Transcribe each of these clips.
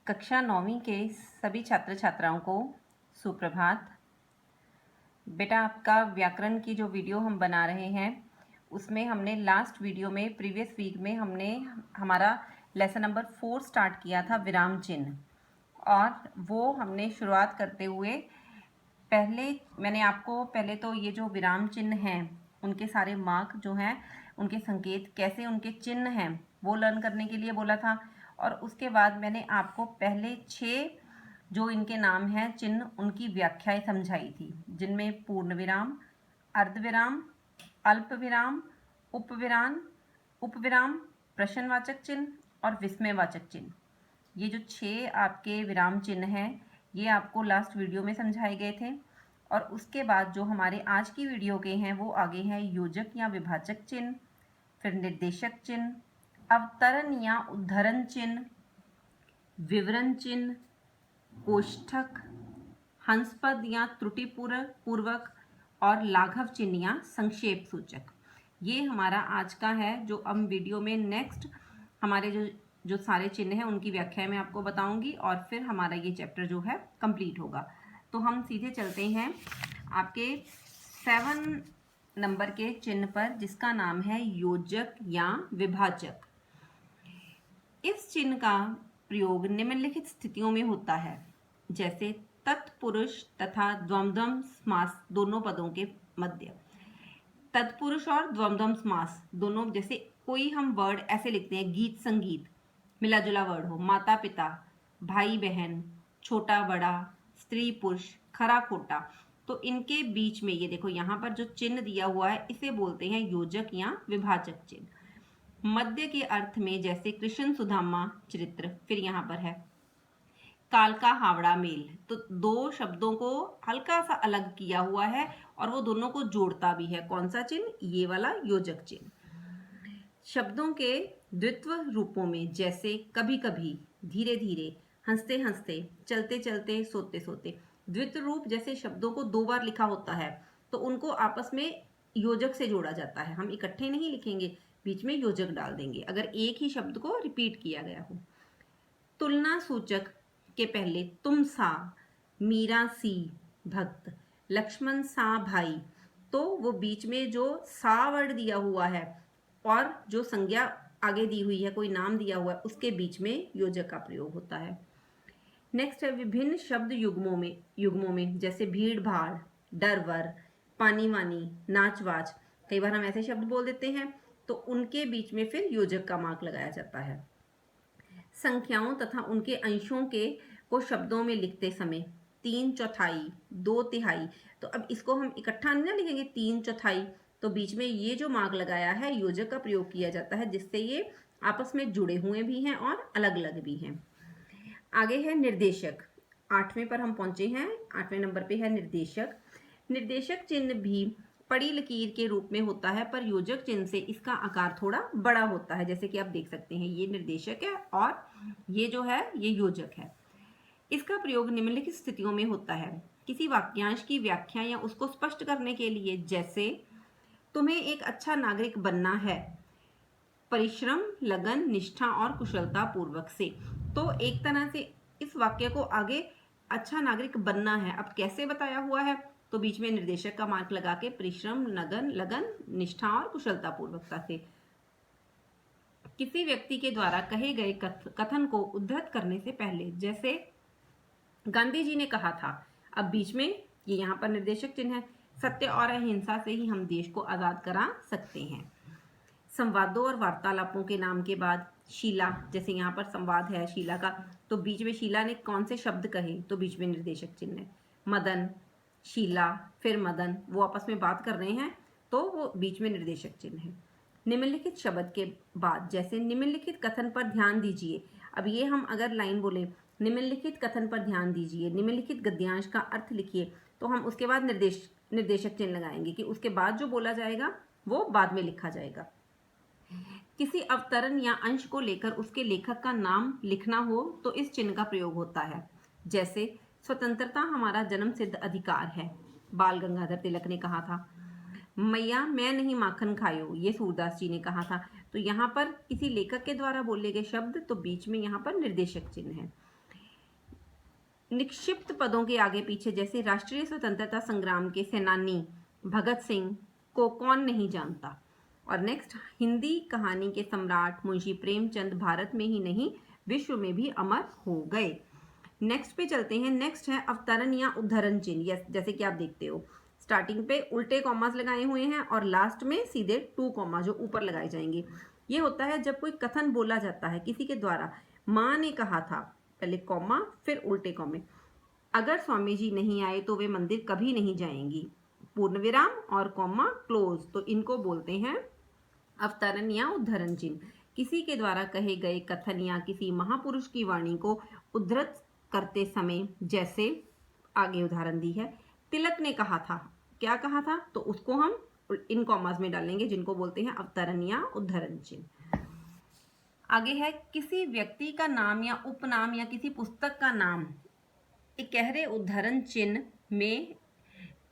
कक्षा 9वीं के सभी छात्र छात्राओं को सुप्रभात। बेटा, आपका व्याकरण की जो वीडियो हम बना रहे हैं उसमें हमने लास्ट वीडियो में प्रीवियस वीक में हमने हमारा लेसन नंबर 4 स्टार्ट किया था विराम चिन्ह, और वो हमने शुरुआत करते हुए मैंने आपको पहले तो ये जो विराम चिन्ह हैं उनके सारे मार्क जो हैं, उनके संकेत कैसे, उनके चिन्ह हैं, वो लर्न करने के लिए बोला था। और उसके बाद मैंने आपको पहले 6 जो इनके नाम हैं चिन्ह, उनकी व्याख्याएं समझाई थी, जिनमें पूर्ण विराम, अर्धविराम, अल्प विराम, उपविराम उपविराम, प्रश्नवाचक चिन्ह और विस्मयवाचक चिन्ह। ये जो 6 आपके विराम चिन्ह हैं ये आपको लास्ट वीडियो में समझाए गए थे। और उसके बाद जो हमारे आज की वीडियो के हैं वो आगे हैं योजक या विभाजक चिन्ह, फिर निर्देशक चिन्ह, अवतरण या उद्धरण चिन्ह, विवरण चिन्ह, कोष्ठक, हंसपद या त्रुटि पूर्वक और लाघव चिन्ह या संक्षेप सूचक। ये हमारा आज का है जो अब वीडियो में नेक्स्ट हमारे जो सारे चिन्ह हैं उनकी व्याख्या मैं आपको बताऊंगी, और फिर हमारा ये चैप्टर जो है कंप्लीट होगा। तो हम सीधे चलते हैं आपके 7 नंबर के चिन्ह पर, जिसका नाम है योजक या विभाजक। इस चिन्ह का प्रयोग निम्नलिखित स्थितियों में होता है, जैसे तत्पुरुष तथा द्वंद्व समास दोनों पदों के मध्य। तत्पुरुष और द्वंद्व समास दोनों, जैसे कोई हम वर्ड ऐसे लिखते हैं, गीत संगीत, मिला जुला वर्ड हो, माता पिता, भाई बहन, छोटा बड़ा, स्त्री पुरुष, खरा खोटा, तो इनके बीच में ये देखो यहाँ पर जो चिन्ह दिया हुआ है इसे बोलते हैं योजक या विभाजक चिन्ह। मध्य के अर्थ में, जैसे कृष्ण सुदामा चरित्र, फिर यहाँ पर है कालका हावड़ा मेल, तो दो शब्दों को हल्का सा अलग किया हुआ है और वो दोनों को जोड़ता भी है। कौन सा चिन्ह? ये वाला योजक चिन्ह। शब्दों के द्वित्व रूपों में, जैसे कभी कभी, धीरे धीरे, हंसते हंसते, चलते चलते, सोते सोते, द्वित्व रूप जैसे शब्दों को 2 बार लिखा होता है तो उनको आपस में योजक से जोड़ा जाता है। हम इकट्ठे नहीं लिखेंगे, बीच में योजक डाल देंगे अगर एक ही शब्द को रिपीट किया गया हो। तुलना सूचक के पहले तुम सा, मीरा सी भक्त, लक्ष्मण सा भाई, तो वो बीच में जो सा वर्ड दिया हुआ है और जो संज्ञा आगे दी हुई है, कोई नाम दिया हुआ है, उसके बीच में योजक का प्रयोग होता है। नेक्स्ट है विभिन्न शब्द युग्मों में, जैसे भीड़ भाड़, डर वर, पानी वानी, नाच वाच, कई बार हम ऐसे शब्द बोल देते हैं तो उनके बीच में फिर योजक का मार्क लगाया जाता है। संख्याओं तथा उनके अंशों को शब्दों में लिखते समय 3/4, 2/3, तो अब इसको हम इकट्ठा नहीं ना लिखेंगे 3/4, तो बीच में ये जो मार्क लगाया है योजक का प्रयोग किया जाता है, जिससे ये आपस में जुड़े हुए भी हैं और अलग अलग भी हैं। आगे है निर्देशक। 8वें पर हम पहुंचे हैं, 8वें नंबर पे है निर्देशक। निर्देशक चिन्ह भी पड़ी लकीर के रूप में होता है, पर योजक चिन्ह से इसका आकार थोड़ा बड़ा होता है। जैसे कि आप देख सकते हैं ये निर्देशक है और ये जो है ये योजक है। इसका प्रयोग निम्नलिखित स्थितियों में होता है, किसी वाक्यांश की व्याख्या या उसको स्पष्ट करने के लिए, जैसे तुम्हें एक अच्छा नागरिक बनना है, परिश्रम, लगन, निष्ठा और कुशलता पूर्वक से। तो एक तरह से इस वाक्य को आगे अच्छा नागरिक बनना है, अब कैसे बताया हुआ है, तो बीच में निर्देशक का मार्क लगा के परिश्रम, लगन, निष्ठा और कुशलता पूर्वकता से। किसी व्यक्ति के द्वारा कहे गए कथन को उद्धृत करने से पहले, जैसे गांधी जी ने कहा था, अब बीच में ये यहाँ पर निर्देशक चिन्ह है, सत्य और अहिंसा से ही हम देश को आजाद करा सकते हैं। संवादों और वार्तालापों के नाम के बाद शीला, जैसे यहाँ पर संवाद है शीला का, तो बीच में शीला ने कौन से शब्द कहे, तो बीच में निर्देशक चिन्ह है। मदन, शीला, फिर मदन, वो आपस में बात कर रहे हैं तो वो बीच में निर्देशक चिन्ह है। निम्नलिखित शब्द के बाद, जैसे निम्नलिखित कथन पर ध्यान दीजिए, अब ये हम अगर लाइन बोले निम्नलिखित कथन पर ध्यान दीजिए, निम्नलिखित गद्यांश का अर्थ लिखिए, तो हम उसके बाद निर्देशक चिन्ह लगाएंगे कि उसके बाद जो बोला जाएगा वो बाद में लिखा जाएगा। किसी अवतरण या अंश को लेकर उसके लेखक का नाम लिखना हो तो इस चिन्ह का प्रयोग होता है, जैसे स्वतंत्रता हमारा जन्म सिद्ध अधिकार है, बाल गंगाधर तिलक ने कहा था। मैया मैं नहीं माखन खायो, ये सूरदास जी ने कहा था। तो यहाँ पर किसी लेखक के द्वारा बोले गए शब्द, तो बीच में यहाँ पर निर्देशक चिन्ह है। निक्षिप्त पदों के आगे पीछे, जैसे राष्ट्रीय स्वतंत्रता संग्राम के सेनानी भगत सिंह को कौन नहीं जानता। और नेक्स्ट, हिंदी कहानी के सम्राट मुंशी प्रेमचंद भारत में ही नहीं विश्व में भी अमर हो गए। नेक्स्ट पे चलते हैं। नेक्स्ट है अवतरण या उद्धरण चिन्ह। यस, जैसे कि आप देखते हो स्टार्टिंग पे उल्टे कॉमास लगाए हुए हैं और लास्ट में सीधे 2 कॉमा जो ऊपर लगाए जाएंगे। ये होता है जब कोई कथन बोला जाता है किसी के द्वारा, माँ ने कहा था, पहले कॉमा फिर उल्टे कॉमे, अगर स्वामी जी नहीं आए तो वे मंदिर कभी नहीं जाएंगी, पूर्ण विराम और कॉमा क्लोज, तो इनको बोलते हैं अवतरण या उद्धरण चिन्ह। किसी के द्वारा कहे गए कथन या किसी महापुरुष की वाणी को उद्धृत करते समय, जैसे आगे उदाहरण दी है, तिलक ने कहा था, क्या कहा था, तो उसको हम इन कॉमास में डालेंगे जिनको बोलते हैं अवतरण या उद्धरण चिन्ह। आगे है किसी व्यक्ति का नाम या उपनाम या किसी पुस्तक का नाम एक गहरे उद्धरण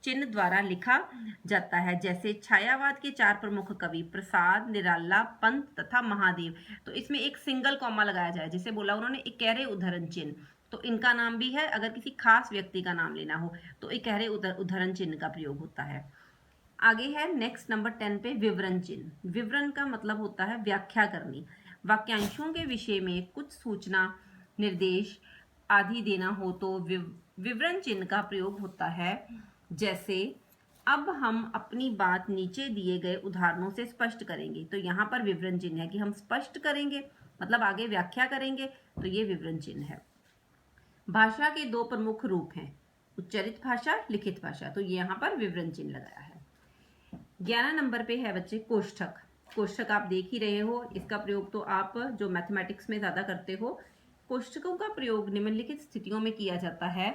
चिन्ह द्वारा लिखा जाता है, जैसे छायावाद के 4 प्रमुख कवि प्रसाद, निराला, पंत तथा महादेव। तो इसमें एक सिंगल कॉमा लगाया जाए, जिसे बोला उन्होंने एक गहरे उद्धरण चिन्ह, तो इनका नाम भी है। अगर किसी खास व्यक्ति का नाम लेना हो तो एक गहरे उद्धरण चिन्ह का प्रयोग होता है। आगे है नेक्स्ट नंबर 10 पे विवरण चिन्ह। विवरण का मतलब होता है व्याख्या करनी। वाक्यांशों के विषय में कुछ सूचना, निर्देश आदि देना हो तो विवरण चिन्ह का प्रयोग होता है। जैसे अब हम अपनी बात नीचे दिए गए उदाहरणों से स्पष्ट करेंगे, तो यहाँ पर विवरण चिन्ह है कि हम स्पष्ट करेंगे, मतलब आगे व्याख्या करेंगे, तो ये विवरण चिन्ह है। भाषा के 2 प्रमुख रूप हैं, उच्चरित भाषा, लिखित भाषा, तो ये यहाँ पर विवरण चिन्ह लगाया है। 11 नंबर पे है बच्चे कोष्ठक। कोष्ठक आप देख ही रहे हो, इसका प्रयोग तो आप जो मैथमेटिक्स में ज़्यादा करते हो। कोष्ठकों का प्रयोग निम्नलिखित स्थितियों में किया जाता है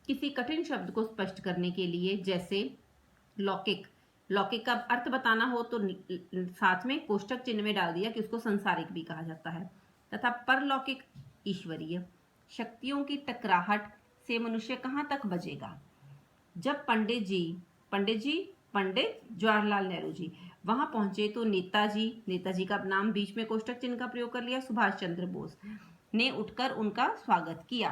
किसी कठिन शब्द को स्पष्ट करने के लिए, जैसे लौकिक। लौकिक का अर्थ बताना हो तो साथ में कोष्ठक चिन्ह में डाल दिया कि उसको संसारिक भी कहा जाता है। तथा परलौकिक, ईश्वरीय। शक्तियों की टकराहट से मनुष्य कहाँ तक बचेगा। जब पंडित जवाहरलाल नेहरू जी वहां पहुंचे तो नेताजी का नाम बीच में कोष्ठक चिन्ह का प्रयोग कर लिया, सुभाष चंद्र बोस ने उठकर उनका स्वागत किया।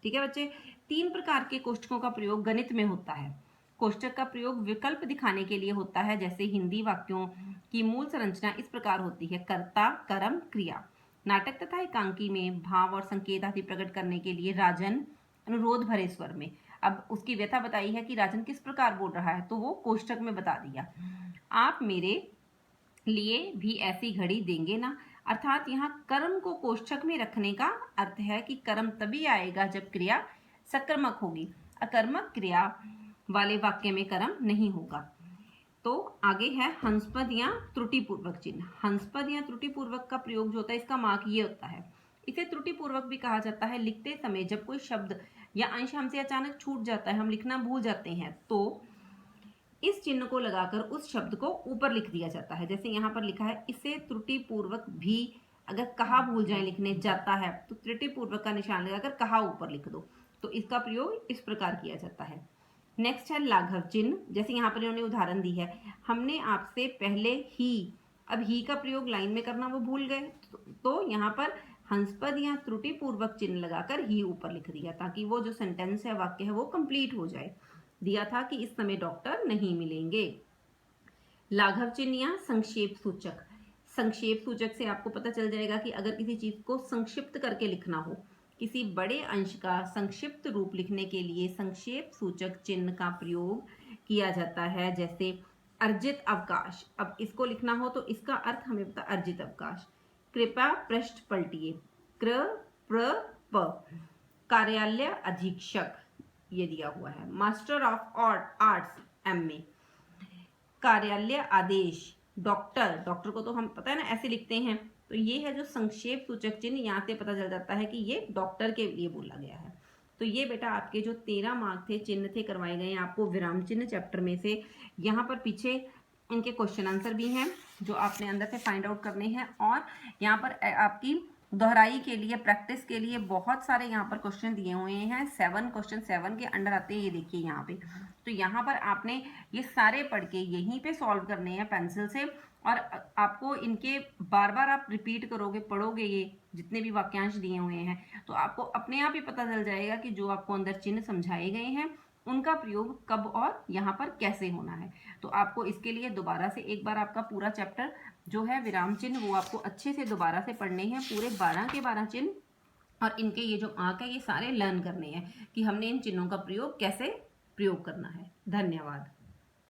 ठीक है बच्चे, 3 प्रकार के कोष्ठकों का प्रयोग गणित में होता है। कोष्ठक का प्रयोग विकल्प दिखाने के लिए होता है, जैसे हिंदी वाक्यों की मूल संरचना इस प्रकार होती है, कर्ता, कर्म, क्रिया। नाटक तथा एकांकी में भाव और संकेत आदि प्रकट करने के लिए राजन अनुरोध भरे स्वर में। अब उसकी व्यथा बताई है कि राजन किस प्रकार बोल रहा है, तो वो कोष्ठक में बता दिया, आप मेरे लिए भी ऐसी घड़ी देंगे ना। अर्थात यहाँ कर्म को कोष्ठक में रखने का अर्थ है कि कर्म तभी आएगा जब क्रिया सकर्मक होगी, अकर्मक क्रिया वाले वाक्य में कर्म नहीं होगा। तो आगे है हंसपद या त्रुटिपूर्वक चिन्ह। हंसपद या त्रुटिपूर्वक का प्रयोग जो होता है, इसका मार्क ये होता है, इसे त्रुटिपूर्वक भी कहा जाता है। लिखते समय जब कोई शब्द या अंश हमसे अचानक छूट जाता है, हम लिखना भूल जाते हैं, तो इस चिन्ह को लगाकर उस शब्द को ऊपर लिख दिया जाता है। जैसे यहाँ पर लिखा है, इसे त्रुटिपूर्वक भी, अगर कहा भूल जाए लिखने जाता है तो त्रुटिपूर्वक का निशान लगाकर कहा ऊपर लिख दो, तो इसका प्रयोग इस प्रकार किया जाता है। नेक्स्ट है लाघव चिन्ह। जैसे यहाँ पर इन्होंने उदाहरण दी है, हमने आपसे पहले ही, अब ही का प्रयोग लाइन में करना वो भूल गए, तो यहाँ पर हंसपद या त्रुटिपूर्वक चिन्ह लगाकर ही ऊपर लिख दिया, ताकि वो जो सेंटेंस है, वाक्य है, वो कंप्लीट हो जाए। दिया था कि इस समय डॉक्टर नहीं मिलेंगे। लाघव चिन्ह या संक्षेप सूचक। संक्षेप सूचक से आपको पता चल जाएगा कि अगर किसी चीज को संक्षिप्त करके लिखना हो, किसी बड़े अंश का संक्षिप्त रूप लिखने के लिए संक्षेप सूचक चिन्ह का प्रयोग किया जाता है। जैसे अर्जित अवकाश, अब इसको लिखना हो तो इसका अर्थ हमें पता, अर्जित अवकाश। कृपया पृष्ठ पलटिए, कृ प्र प। कार्यालय अधीक्षक, ये दिया हुआ है। Master of arts MA। कार्यालय आदेश, डॉक्टर को तो हम पता है ना ऐसे लिखते हैं, तो ये है जो संक्षेप सूचक चिन्ह, यहाँ से पता चल जाता है कि ये डॉक्टर के लिए बोला गया है। तो ये बेटा आपके जो 13 मार्क थे, चिन्ह थे, करवाए गए हैं आपको विराम चिन्ह चैप्टर में से। यहाँ पर पीछे इनके क्वेश्चन आंसर भी हैं जो आपने अंदर से फाइंड आउट करने हैं, और यहाँ पर आपकी दोहराई के लिए, प्रैक्टिस के लिए बहुत सारे यहाँ पर क्वेश्चन दिए हुए हैं। 7 क्वेश्चन 7 के अंडर आते हैं, ये देखिए यहाँ पे। तो यहाँ पर आपने ये सारे पढ़ के यहीं पे सॉल्व करने हैं पेंसिल से, और आपको इनके बार बार आप रिपीट करोगे, पढ़ोगे ये, जितने भी वाक्यांश दिए हुए हैं, तो आपको अपने आप ही पता चल जाएगा कि जो आपको अंदर चिन्ह समझाए गए हैं उनका प्रयोग कब और यहाँ पर कैसे होना है। तो आपको इसके लिए दोबारा से एक बार आपका पूरा चैप्टर जो है विराम चिन्ह वो आपको अच्छे से दोबारा से पढ़ने हैं, पूरे 12 के 12 चिन्ह, और इनके ये जो अंक है ये सारे लर्न करने हैं कि हमने इन चिन्हों का प्रयोग कैसे प्रयोग करना है। धन्यवाद।